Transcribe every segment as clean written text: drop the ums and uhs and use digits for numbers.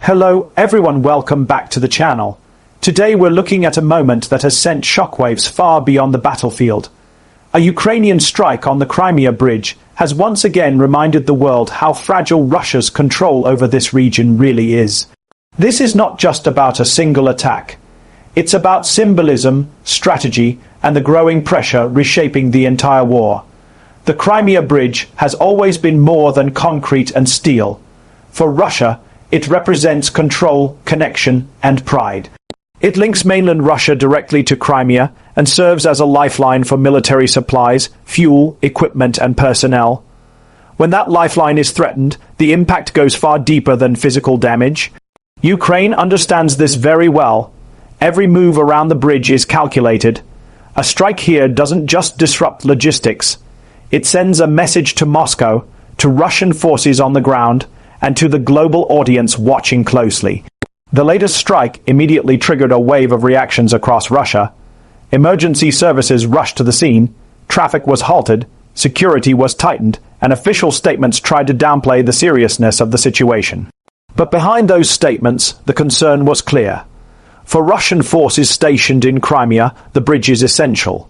Hello everyone, welcome back to the channel. Today we're looking at a moment that has sent shockwaves far beyond the battlefield. A Ukrainian strike on the Crimea Bridge has once again reminded the world how fragile Russia's control over this region really is. This is not just about a single attack. It's about symbolism, strategy, and the growing pressure reshaping the entire war. The Crimea Bridge has always been more than concrete and steel. For Russia, it represents control, connection, and pride. It links mainland Russia directly to Crimea and serves as a lifeline for military supplies, fuel, equipment, and personnel. When that lifeline is threatened, the impact goes far deeper than physical damage. Ukraine understands this very well. Every move around the bridge is calculated. A strike here doesn't just disrupt logistics. It sends a message to Moscow, to Russian forces on the ground, and to the global audience watching closely. The latest strike immediately triggered a wave of reactions across Russia. Emergency services rushed to the scene, traffic was halted, security was tightened, and official statements tried to downplay the seriousness of the situation. But behind those statements, the concern was clear. For Russian forces stationed in Crimea, the bridge is essential.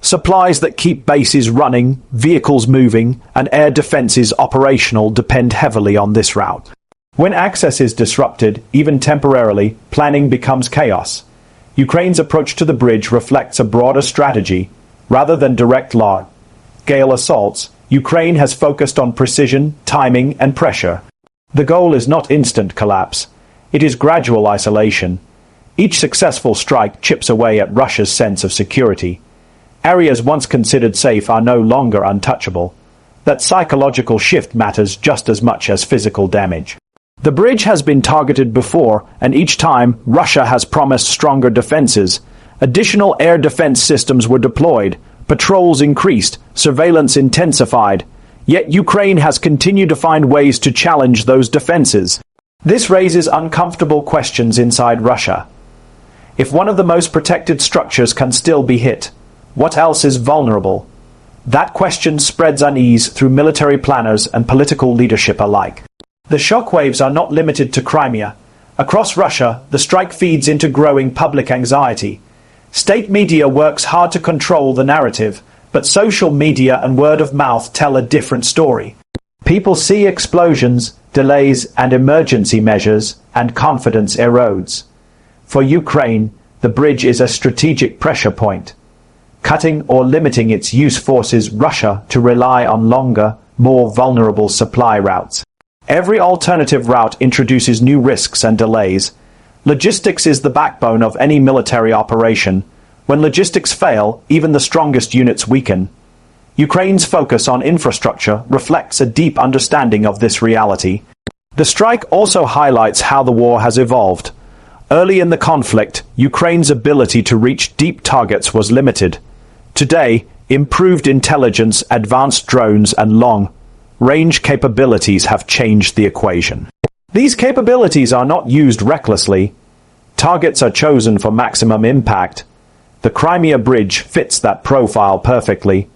Supplies that keep bases running, vehicles moving, and air defenses operational depend heavily on this route. When access is disrupted, even temporarily, planning becomes chaos. Ukraine's approach to the bridge reflects a broader strategy. Rather than direct large-scale assaults, Ukraine has focused on precision, timing, and pressure. The goal is not instant collapse. It is gradual isolation. Each successful strike chips away at Russia's sense of security. Areas once considered safe are no longer untouchable. That psychological shift matters just as much as physical damage. The bridge has been targeted before, and each time, Russia has promised stronger defenses. Additional air defense systems were deployed, patrols increased, surveillance intensified. Yet Ukraine has continued to find ways to challenge those defenses. This raises uncomfortable questions inside Russia. If one of the most protected structures can still be hit, what else is vulnerable? That question spreads unease through military planners and political leadership alike. The shockwaves are not limited to Crimea. Across Russia, the strike feeds into growing public anxiety. State media works hard to control the narrative, but social media and word of mouth tell a different story. People see explosions, delays, and emergency measures, and confidence erodes. For Ukraine, the bridge is a strategic pressure point. Cutting or limiting its use forces Russia to rely on longer, more vulnerable supply routes. Every alternative route introduces new risks and delays. Logistics is the backbone of any military operation. When logistics fail, even the strongest units weaken. Ukraine's focus on infrastructure reflects a deep understanding of this reality. The strike also highlights how the war has evolved. Early in the conflict, Ukraine's ability to reach deep targets was limited. Today, improved intelligence, advanced drones, and long-range capabilities have changed the equation. These capabilities are not used recklessly. Targets are chosen for maximum impact. The Crimea Bridge fits that profile perfectly.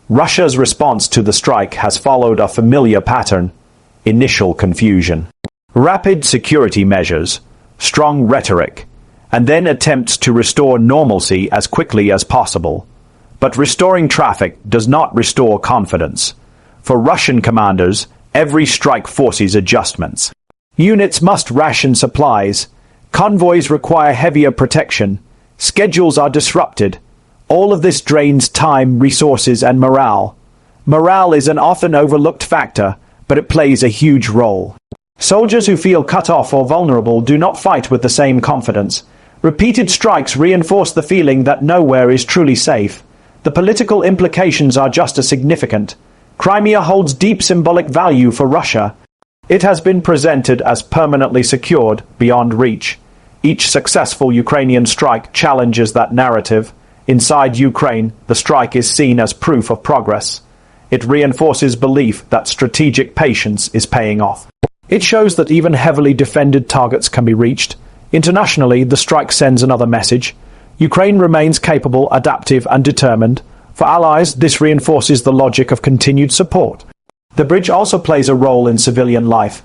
Russia's response to the strike has followed a familiar pattern: initial confusion, rapid security measures, strong rhetoric, and then attempts to restore normalcy as quickly as possible. But restoring traffic does not restore confidence. For Russian commanders, every strike forces adjustments. Units must ration supplies. Convoys require heavier protection. Schedules are disrupted. All of this drains time, resources, and morale. Morale is an often overlooked factor, but it plays a huge role. Soldiers who feel cut off or vulnerable do not fight with the same confidence. Repeated strikes reinforce the feeling that nowhere is truly safe. The political implications are just as significant. Crimea holds deep symbolic value for Russia. It has been presented as permanently secured, beyond reach. Each successful Ukrainian strike challenges that narrative. Inside Ukraine, the strike is seen as proof of progress. It reinforces belief that strategic patience is paying off. It shows that even heavily defended targets can be reached. Internationally, the strike sends another message. Ukraine remains capable, adaptive, and determined. For allies, this reinforces the logic of continued support. The bridge also plays a role in civilian life.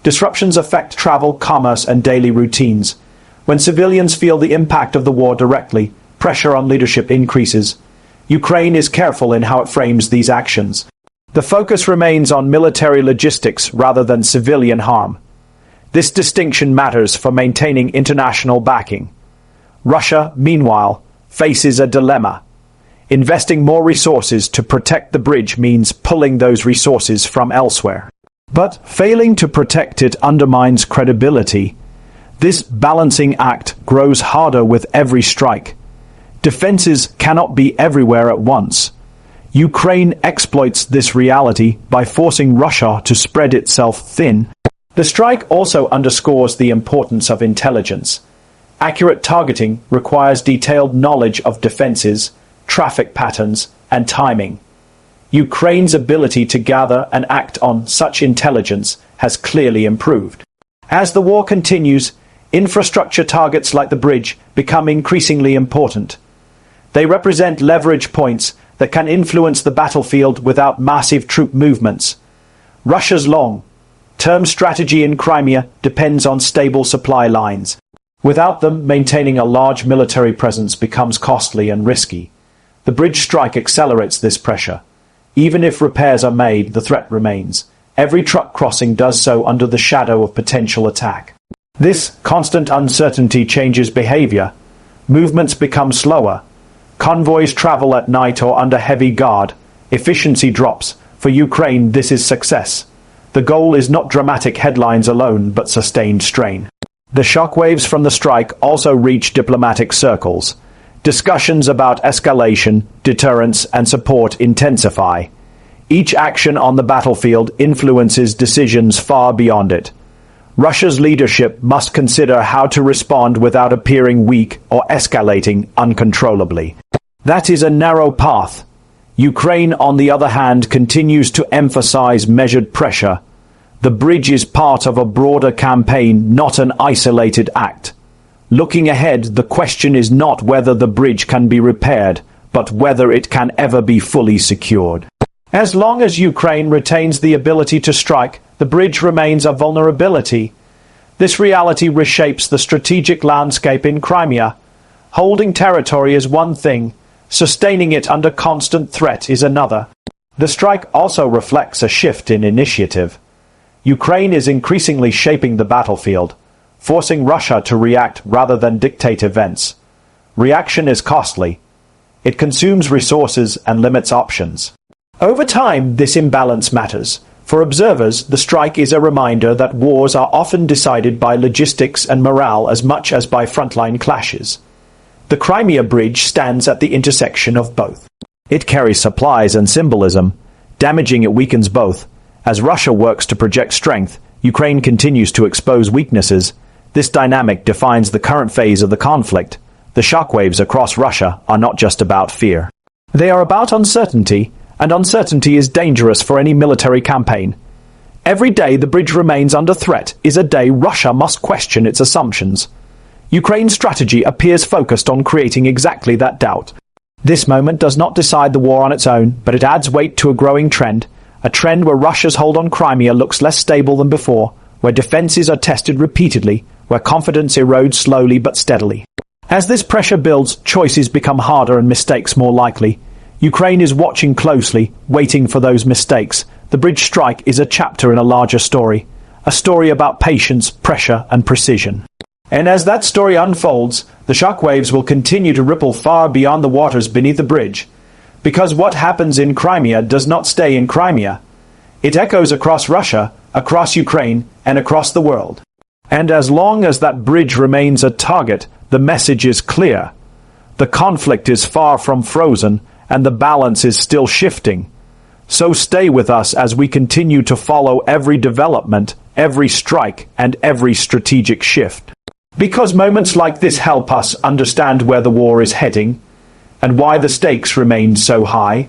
Disruptions affect travel, commerce, and daily routines. When civilians feel the impact of the war directly, pressure on leadership increases. Ukraine is careful in how it frames these actions. The focus remains on military logistics rather than civilian harm. This distinction matters for maintaining international backing. Russia, meanwhile, faces a dilemma. Investing more resources to protect the bridge means pulling those resources from elsewhere. But failing to protect it undermines credibility. This balancing act grows harder with every strike. Defenses cannot be everywhere at once. Ukraine exploits this reality by forcing Russia to spread itself thin. The strike also underscores the importance of intelligence. Accurate targeting requires detailed knowledge of defenses, traffic patterns, and timing. Ukraine's ability to gather and act on such intelligence has clearly improved. As the war continues, infrastructure targets like the bridge become increasingly important. They represent leverage points that can influence the battlefield without massive troop movements. Russia's long-term strategy in Crimea depends on stable supply lines. Without them, maintaining a large military presence becomes costly and risky. The bridge strike accelerates this pressure. Even if repairs are made, the threat remains. Every truck crossing does so under the shadow of potential attack. This constant uncertainty changes behavior. Movements become slower. Convoys travel at night or under heavy guard. Efficiency drops. For Ukraine, this is success. The goal is not dramatic headlines alone, but sustained strain. The shockwaves from the strike also reach diplomatic circles. Discussions about escalation, deterrence, and support intensify. Each action on the battlefield influences decisions far beyond it. Russia's leadership must consider how to respond without appearing weak or escalating uncontrollably. That is a narrow path. Ukraine, on the other hand, continues to emphasize measured pressure. The bridge is part of a broader campaign, not an isolated act. Looking ahead, the question is not whether the bridge can be repaired, but whether it can ever be fully secured. As long as Ukraine retains the ability to strike, the bridge remains a vulnerability. This reality reshapes the strategic landscape in Crimea. Holding territory is one thing, sustaining it under constant threat is another. The strike also reflects a shift in initiative. Ukraine is increasingly shaping the battlefield, forcing Russia to react rather than dictate events. Reaction is costly. It consumes resources and limits options. Over time, this imbalance matters. For observers, the strike is a reminder that wars are often decided by logistics and morale as much as by frontline clashes. The Crimea Bridge stands at the intersection of both. It carries supplies and symbolism. Damaging it weakens both. As Russia works to project strength, Ukraine continues to expose weaknesses. This dynamic defines the current phase of the conflict. The shockwaves across Russia are not just about fear. They are about uncertainty, and uncertainty is dangerous for any military campaign. Every day the bridge remains under threat is a day Russia must question its assumptions. Ukraine's strategy appears focused on creating exactly that doubt. This moment does not decide the war on its own, but it adds weight to a growing trend, a trend where Russia's hold on Crimea looks less stable than before, where defenses are tested repeatedly, where confidence erodes slowly but steadily. As this pressure builds, choices become harder and mistakes more likely. Ukraine is watching closely, waiting for those mistakes. The bridge strike is a chapter in a larger story, a story about patience, pressure, and precision. And as that story unfolds, the shockwaves will continue to ripple far beyond the waters beneath the bridge. Because what happens in Crimea does not stay in Crimea. It echoes across Russia, across Ukraine, and across the world. And as long as that bridge remains a target, the message is clear. The conflict is far from frozen, and the balance is still shifting. So stay with us as we continue to follow every development, every strike, and every strategic shift. Because moments like this help us understand where the war is heading, and why the stakes remain so high.